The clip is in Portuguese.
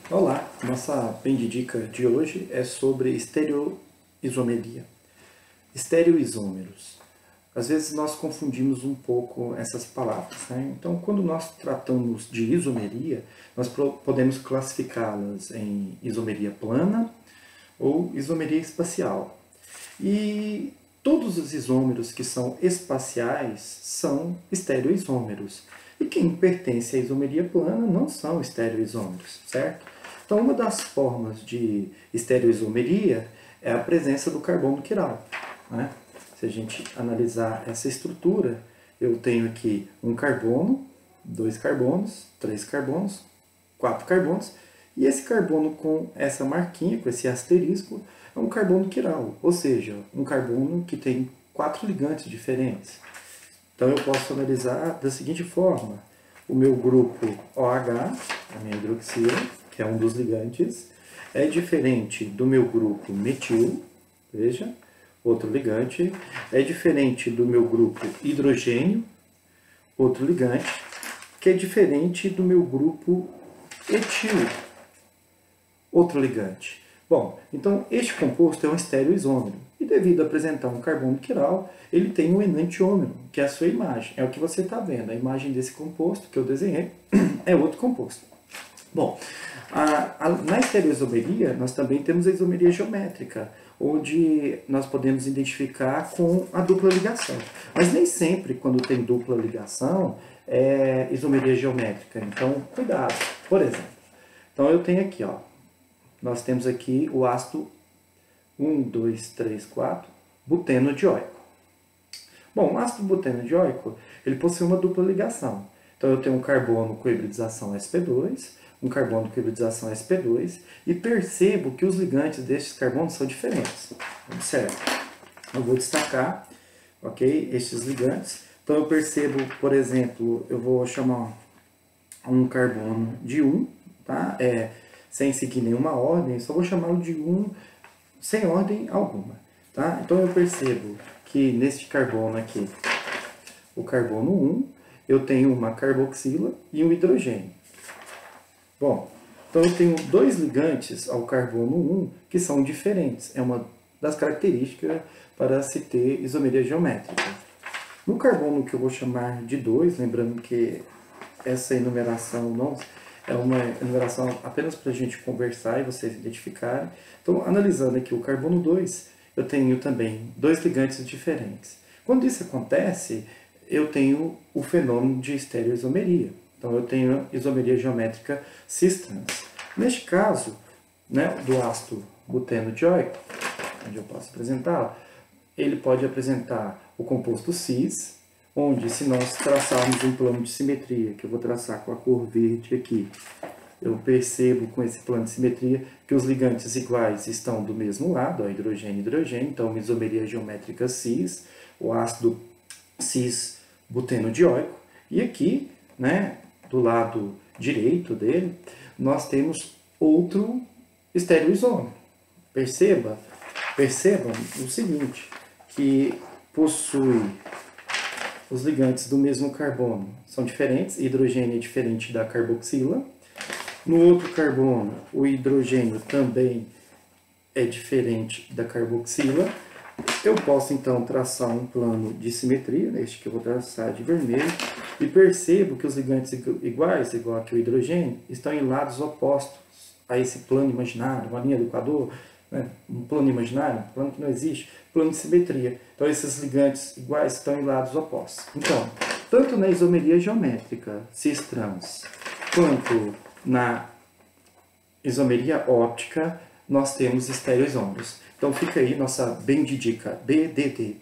Olá, nossa pendidica de hoje é sobre estereoisomeria. Estereoisômeros. Às vezes nós confundimos um pouco essas palavras, né? Então, quando nós tratamos de isomeria, nós podemos classificá-las em isomeria plana ou isomeria espacial. E todos os isômeros que são espaciais são estereoisômeros. E quem pertence à isomeria plana não são estereoisômeros, certo? Então, uma das formas de estereoisomeria é a presença do carbono quiral, né? Se a gente analisar essa estrutura, eu tenho aqui um carbono, dois carbonos, três carbonos, quatro carbonos, e esse carbono com essa marquinha, com esse asterisco, é um carbono quiral, ou seja, um carbono que tem quatro ligantes diferentes. Então eu posso analisar da seguinte forma: o meu grupo OH, a minha hidroxila, que é um dos ligantes, é diferente do meu grupo metil, veja, outro ligante, é diferente do meu grupo hidrogênio, outro ligante, que é diferente do meu grupo etil, outro ligante. Bom, então este composto é um estereoisômero, e devido a apresentar um carbono quiral, ele tem um enantiômero, que é a sua imagem, é o que você está vendo, a imagem desse composto que eu desenhei é outro composto. Bom, na estereoisomeria, nós também temos a isomeria geométrica, onde nós podemos identificar com a dupla ligação. Mas nem sempre, quando tem dupla ligação, é isomeria geométrica. Então, cuidado. Por exemplo, então eu tenho aqui, ó, nós temos aqui o ácido 1, 2, 3, 4, buteno dioico. Bom, o ácido buteno dioico, ele possui uma dupla ligação. Então eu tenho um carbono com hibridização sp2, um carbono com hibridização sp2, e percebo que os ligantes destes carbonos são diferentes. Observe. Eu vou destacar, ok, estes ligantes. Então eu percebo, por exemplo, eu vou chamar um carbono de 1, tá? Sem seguir nenhuma ordem, só vou chamá-lo de 1 sem ordem alguma, tá? Então eu percebo que neste carbono aqui, o carbono 1, eu tenho uma carboxila e um hidrogênio. Bom, então eu tenho dois ligantes ao carbono 1 que são diferentes. É uma das características para se ter isomeria geométrica. No carbono que eu vou chamar de 2, lembrando que essa enumeração não é uma enumeração apenas para a gente conversar e vocês identificarem. Então, analisando aqui o carbono 2, eu tenho também dois ligantes diferentes. Quando isso acontece, eu tenho o fenômeno de estereoisomeria. Então, eu tenho isomeria geométrica cis-trans. Neste caso, né, do ácido buteno dioico, onde eu posso apresentá-lo, ele pode apresentar o composto cis, onde, se nós traçarmos um plano de simetria, que eu vou traçar com a cor verde aqui, eu percebo com esse plano de simetria que os ligantes iguais estão do mesmo lado, ó, hidrogênio e hidrogênio, então uma isomeria geométrica cis, o ácido cis-buteno dioico, e aqui, né, do lado direito dele, nós temos outro estereoisômero. Percebam o seguinte, que possui os ligantes do mesmo carbono são diferentes, hidrogênio é diferente da carboxila. No outro carbono, o hidrogênio também é diferente da carboxila. Eu posso então traçar um plano de simetria, este que eu vou traçar de vermelho, e percebo que os ligantes iguais, igual aqui o hidrogênio, estão em lados opostos a esse plano imaginário, uma linha do Equador, né? Um plano imaginário, um plano que não existe, plano de simetria. Então esses ligantes iguais estão em lados opostos. Então, tanto na isomeria geométrica cis-trans, quanto na isomeria óptica, nós temos estereoisômeros. Então fica aí nossa bendidica BDD.